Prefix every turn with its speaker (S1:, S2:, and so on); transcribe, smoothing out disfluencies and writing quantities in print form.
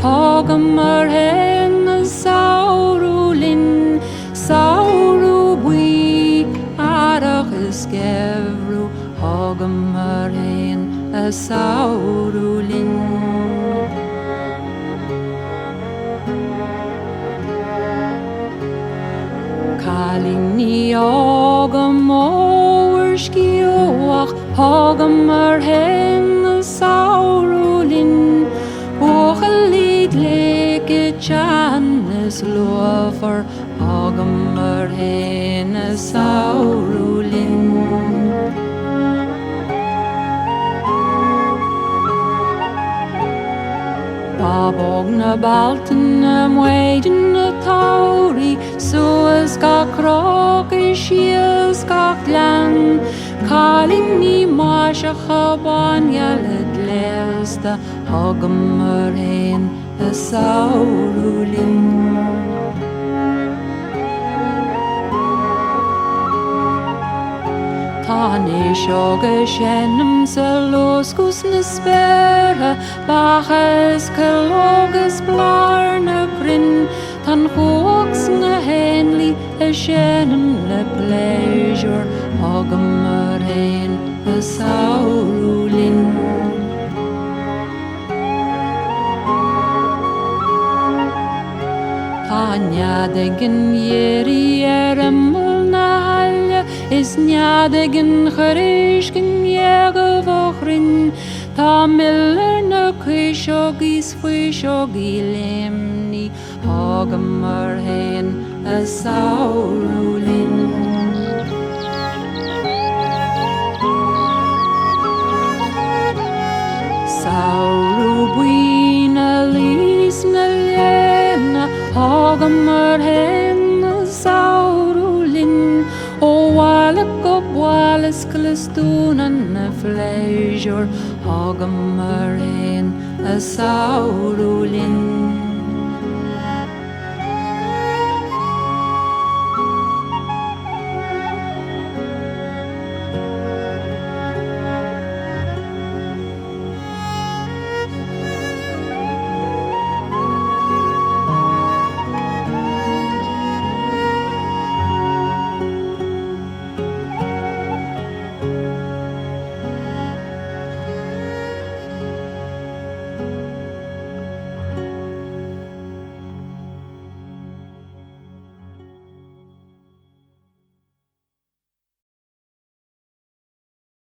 S1: hagam hen saurulin sauru bui arach is gevru hagam hen saurulin Calling ni agam o'r skioach hagam hen saurulin Ochelid leke chanes lover hagam hen saurulin Babog na balten na mwaiden na tauri Soas ga krog e shias ga glan Calling ni masha chaban yaled lesta Hagam hen saurulin Tane shoge shenem seloskus na spera Baches keloges blar na grin Tan hooks na henli shenem na pleasure Hagam hen saurulin Tanya degen yeri eremul na halja Is njadegen gerishken jegevogrin Ta miller na kishogis fwishogi lemni Hagam hen saurulin Sauru buina lis na lena Hagam hen saurulin O walak op walas klastunan na pleasure Hagam hen saurulin